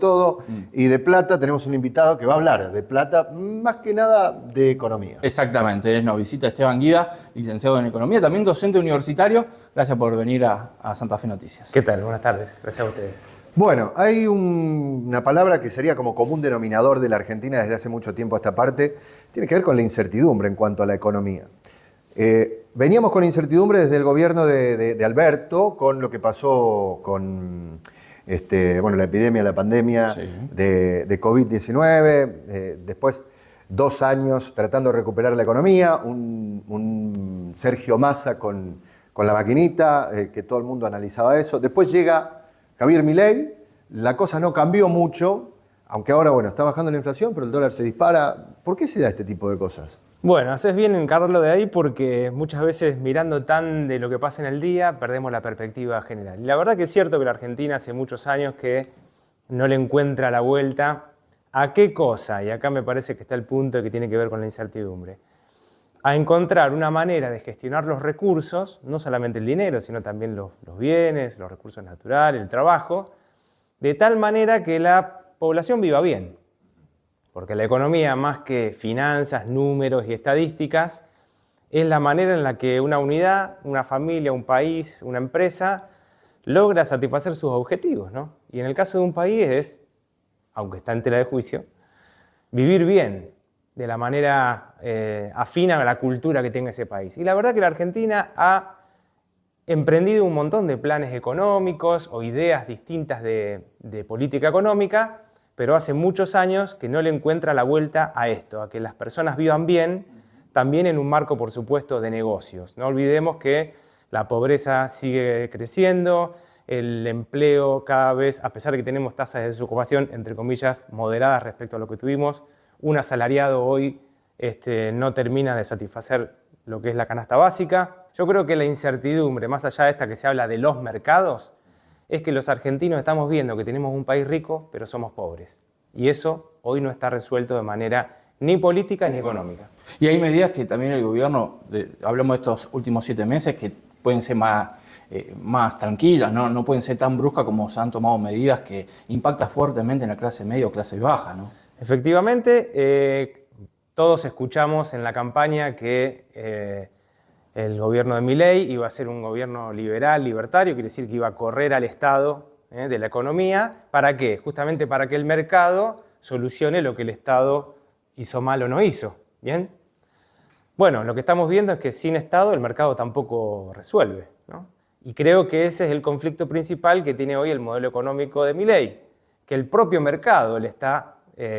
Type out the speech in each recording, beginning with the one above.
todo. Y de plata tenemos un invitado que va a hablar de plata, más que nada de economía. Exactamente, nos visita Esteban Guida, licenciado en Economía, también docente universitario. Gracias por venir a Santa Fe Noticias. ¿Qué tal? Buenas tardes. Gracias a ustedes. Bueno, hay una palabra que sería como común denominador de la Argentina desde hace mucho tiempo a esta parte. Tiene que ver con la incertidumbre en cuanto a la economía. Veníamos con incertidumbre desde el gobierno de Alberto, con lo que pasó con la epidemia, la pandemia de COVID-19. Después, 2 años tratando de recuperar la economía. Un Sergio Massa con la maquinita, que todo el mundo analizaba eso. Después llega Javier Milei, la cosa no cambió mucho, aunque ahora, está bajando la inflación, pero el dólar se dispara. ¿Por qué se da este tipo de cosas? Bueno, haces bien en encararlo de ahí porque muchas veces mirando tan de lo que pasa en el día, perdemos la perspectiva general. Y la verdad que es cierto que la Argentina hace muchos años que no le encuentra la vuelta. ¿A qué cosa? Y acá me parece que está el punto que tiene que ver con la incertidumbre. A encontrar una manera de gestionar los recursos, no solamente el dinero, sino también los bienes, los recursos naturales, el trabajo, de tal manera que la población viva bien. Porque la economía, más que finanzas, números y estadísticas, es la manera en la que una unidad, una familia, un país, una empresa, logra satisfacer sus objetivos, ¿no? Y en el caso de un país es, aunque está en tela de juicio, vivir bien, de la manera afina a la cultura que tenga ese país. Y la verdad que la Argentina ha emprendido un montón de planes económicos o ideas distintas de política económica, pero hace muchos años que no le encuentra la vuelta a esto, a que las personas vivan bien, también en un marco, por supuesto, de negocios. No olvidemos que la pobreza sigue creciendo, el empleo cada vez, a pesar de que tenemos tasas de desocupación, entre comillas, moderadas respecto a lo que tuvimos, un asalariado hoy no termina de satisfacer lo que es la canasta básica. Yo creo que la incertidumbre, más allá de esta que se habla de los mercados, es que los argentinos estamos viendo que tenemos un país rico, pero somos pobres. Y eso hoy no está resuelto de manera ni política ni económica. Y hay medidas que también el gobierno, hablamos de estos últimos 7 meses, que pueden ser más tranquilas, no pueden ser tan bruscas como se han tomado medidas que impactan fuertemente en la clase media o clase baja, ¿no? Efectivamente, todos escuchamos en la campaña que el gobierno de Milei iba a ser un gobierno liberal, libertario, quiere decir que iba a correr al Estado de la economía. ¿Para qué? Justamente para que el mercado solucione lo que el Estado hizo mal o no hizo. ¿Bien? Bueno, lo que estamos viendo es que sin Estado el mercado tampoco resuelve, ¿no? Y creo que ese es el conflicto principal que tiene hoy el modelo económico de Milei, que el propio mercado le está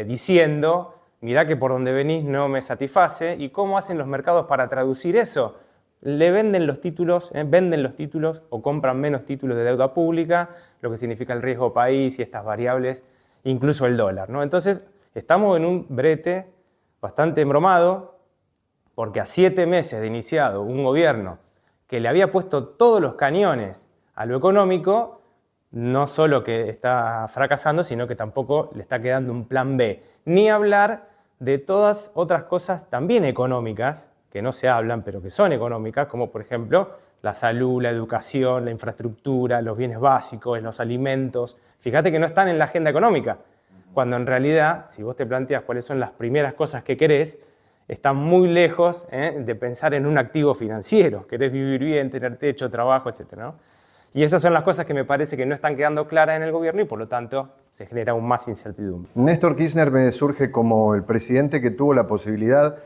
diciendo, mirá que por donde venís no me satisface. ¿Y cómo hacen los mercados para traducir eso? Le venden los títulos o compran menos títulos de deuda pública, lo que significa el riesgo país y estas variables, incluso el dólar, ¿no? Entonces, estamos en un brete bastante embromado, porque a 7 meses de iniciado un gobierno que le había puesto todos los cañones a lo económico, no solo que está fracasando, sino que tampoco le está quedando un plan B. Ni hablar de todas otras cosas también económicas, que no se hablan, pero que son económicas, como por ejemplo la salud, la educación, la infraestructura, los bienes básicos, los alimentos. Fíjate que no están en la agenda económica, cuando en realidad, si vos te planteas cuáles son las primeras cosas que querés, están muy lejos de pensar en un activo financiero. Querés vivir bien, tener techo, trabajo, etc., ¿no? Y esas son las cosas que me parece que no están quedando claras en el gobierno y por lo tanto se genera aún más incertidumbre. Néstor Kirchner me surge como el presidente que tuvo la posibilidad,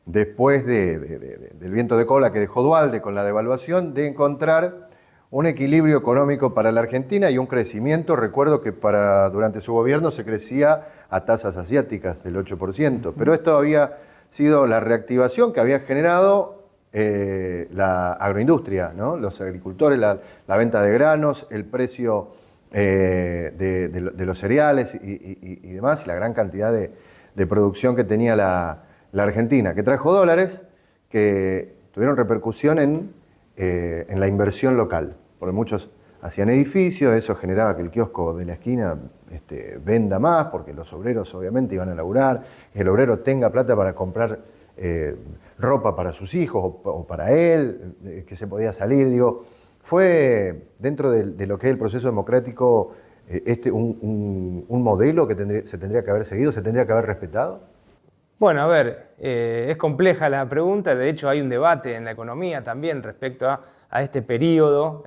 después del viento de cola que dejó Duhalde con la devaluación, de encontrar un equilibrio económico para la Argentina y un crecimiento. Recuerdo que durante su gobierno se crecía a tasas asiáticas del 8%, pero esto había sido la reactivación que había generado la agroindustria, ¿no? Los agricultores, la venta de granos, el precio de los cereales y demás, y la gran cantidad de producción que tenía la Argentina, que trajo dólares que tuvieron repercusión en la inversión local, porque muchos hacían edificios, eso generaba que el kiosco de la esquina venda más, porque los obreros obviamente iban a laburar, que el obrero tenga plata para comprar ropa para sus hijos o para él, que se podía salir. Fue dentro de lo que es el proceso democrático un modelo que se tendría que haber seguido, se tendría que haber respetado? Bueno, a ver, es compleja la pregunta. De hecho, hay un debate en la economía también respecto a este periodo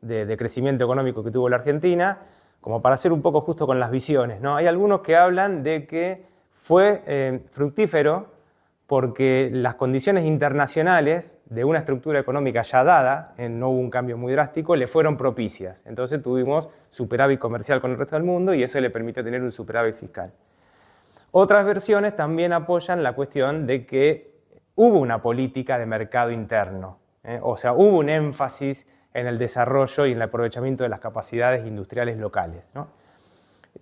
de crecimiento económico que tuvo la Argentina, como para ser un poco justo con las visiones, ¿no? Hay algunos que hablan de que fue fructífero porque las condiciones internacionales de una estructura económica ya dada, no hubo un cambio muy drástico, le fueron propicias. Entonces tuvimos superávit comercial con el resto del mundo y eso le permitió tener un superávit fiscal. Otras versiones también apoyan la cuestión de que hubo una política de mercado interno, o sea, hubo un énfasis en el desarrollo y en el aprovechamiento de las capacidades industriales locales, ¿no?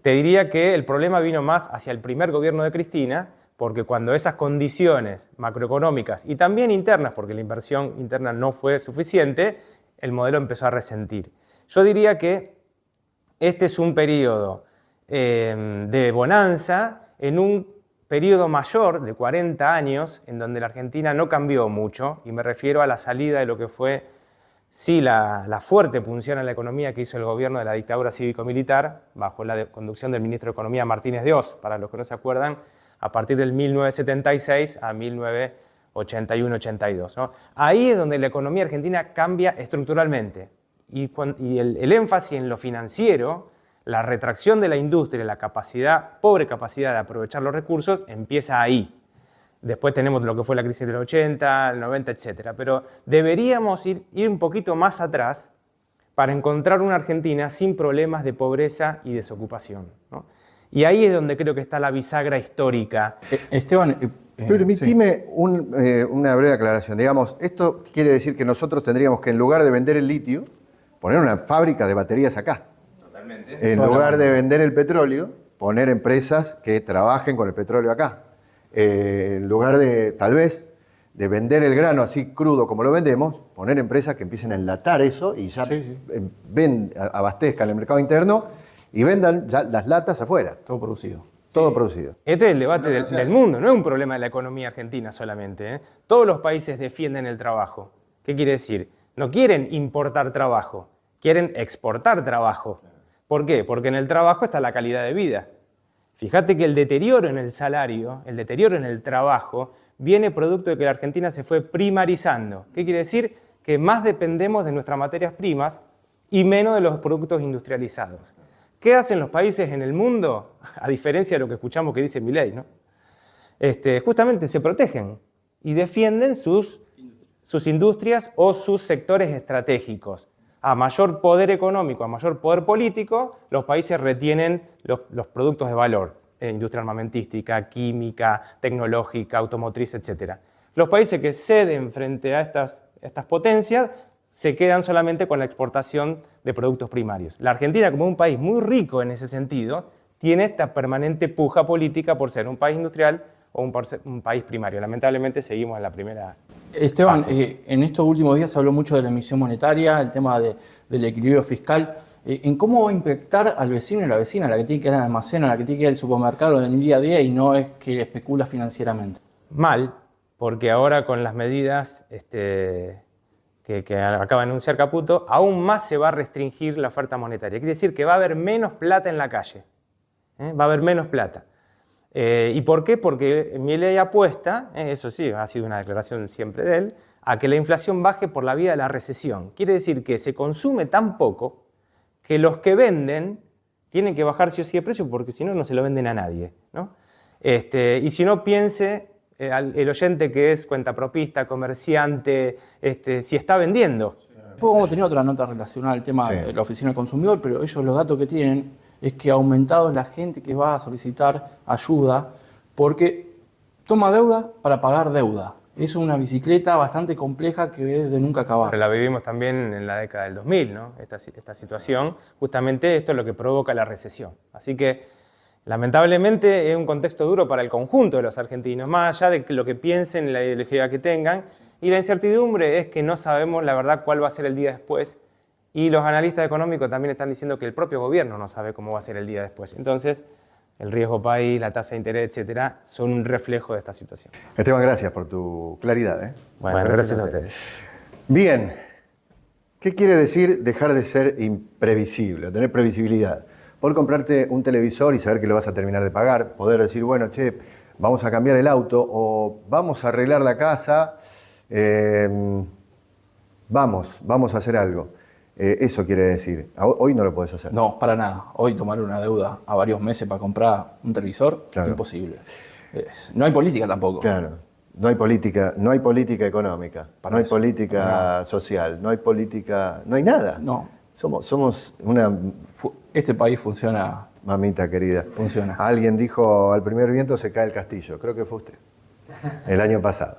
Te diría que el problema vino más hacia el primer gobierno de Cristina, porque cuando esas condiciones macroeconómicas y también internas, porque la inversión interna no fue suficiente, el modelo empezó a resentir. Yo diría que este es un periodo de bonanza en un periodo mayor de 40 años en donde la Argentina no cambió mucho, y me refiero a la salida de lo que fue, sí, la fuerte punción a la economía que hizo el gobierno de la dictadura cívico-militar, bajo la conducción del ministro de Economía Martínez de Hoz, para los que no se acuerdan, a partir del 1976 a 1981-82, ¿no? Ahí es donde la economía argentina cambia estructuralmente, y el énfasis en lo financiero, la retracción de la industria, la pobre capacidad de aprovechar los recursos, empieza ahí. Después tenemos lo que fue la crisis del 80, el 90, etc. Pero deberíamos ir un poquito más atrás para encontrar una Argentina sin problemas de pobreza y desocupación, ¿no? Y ahí es donde creo que está la bisagra histórica. Esteban, Permitime una breve aclaración. Digamos, esto quiere decir que nosotros tendríamos que, en lugar de vender el litio, poner una fábrica de baterías acá. Totalmente. En lugar de vender el petróleo, poner empresas que trabajen con el petróleo acá. En lugar de, tal vez, de vender el grano así crudo como lo vendemos, poner empresas que empiecen a enlatar eso y ya abastezcan el mercado interno y vendan ya las latas afuera. todo producido. Todo producido. Este es el debate del mundo, no es un problema de la economía argentina solamente, ¿eh? Todos los países defienden el trabajo. ¿Qué quiere decir? No quieren importar trabajo, quieren exportar trabajo. ¿Por qué? Porque en el trabajo está la calidad de vida. Fíjate que el deterioro en el salario, el deterioro en el trabajo, viene producto de que la Argentina se fue primarizando. ¿Qué quiere decir? Que más dependemos de nuestras materias primas y menos de los productos industrializados. ¿Qué hacen los países en el mundo? A diferencia de lo que escuchamos que dice Milei, ¿no? Justamente se protegen y defienden sus industrias o sus sectores estratégicos. A mayor poder económico, a mayor poder político, los países retienen los productos de valor, industria armamentística, química, tecnológica, automotriz, etc. Los países que ceden frente a estas potencias se quedan solamente con la exportación de productos primarios. La Argentina, como un país muy rico en ese sentido, tiene esta permanente puja política por ser un país industrial o un país primario. Lamentablemente seguimos en la primera Esteban, fase. en estos últimos días se habló mucho de la emisión monetaria, el tema del equilibrio fiscal. ¿En cómo va a impactar al vecino y a la vecina, la que tiene que ir al almacén, a la que tiene que ir al supermercado en el día a día y no es que especula financieramente? Mal, porque ahora con las medidas que acaba de anunciar Caputo, aún más se va a restringir la oferta monetaria. Quiere decir que va a haber menos plata en la calle. Va a haber menos plata. ¿Y por qué? Porque Milei apuesta, eso sí, ha sido una declaración siempre de él, a que la inflación baje por la vía de la recesión. Quiere decir que se consume tan poco que los que venden tienen que bajar sí o sí de precio porque si no, no se lo venden a nadie, ¿no? Y si no, piense el oyente que es cuentapropista, comerciante, si está vendiendo. Después vamos a tener otra nota relacionada al tema de la oficina del consumidor, pero ellos los datos que tienen es que ha aumentado la gente que va a solicitar ayuda porque toma deuda para pagar deuda. Es una bicicleta bastante compleja que es de nunca acabar. Pero la vivimos también en la década del 2000, ¿no? Esta situación, justamente esto es lo que provoca la recesión. Así que, lamentablemente, es un contexto duro para el conjunto de los argentinos, más allá de lo que piensen y la ideología que tengan. Y la incertidumbre es que no sabemos la verdad cuál va a ser el día después. Y los analistas económicos también están diciendo que el propio gobierno no sabe cómo va a ser el día después. Entonces, el riesgo país, la tasa de interés, etcétera, son un reflejo de esta situación. Esteban, gracias por tu claridad. Bueno, gracias a ustedes. Bien, ¿qué quiere decir dejar de ser imprevisible, tener previsibilidad? por comprarte un televisor y saber que lo vas a terminar de pagar, poder decir, bueno, che, vamos a cambiar el auto o vamos a arreglar la casa, vamos a hacer algo. Eso quiere decir, hoy no lo podés hacer. No, para nada. Hoy tomar una deuda a varios meses para comprar un televisor, Claro. imposible. No hay política tampoco. Claro, no hay política económica, Para no hay eso, política para social, no hay política, no hay nada. No. Somos una Este país funciona. mamita querida. Funciona. Alguien dijo, al primer viento se cae el castillo, creo que fue usted, el año pasado.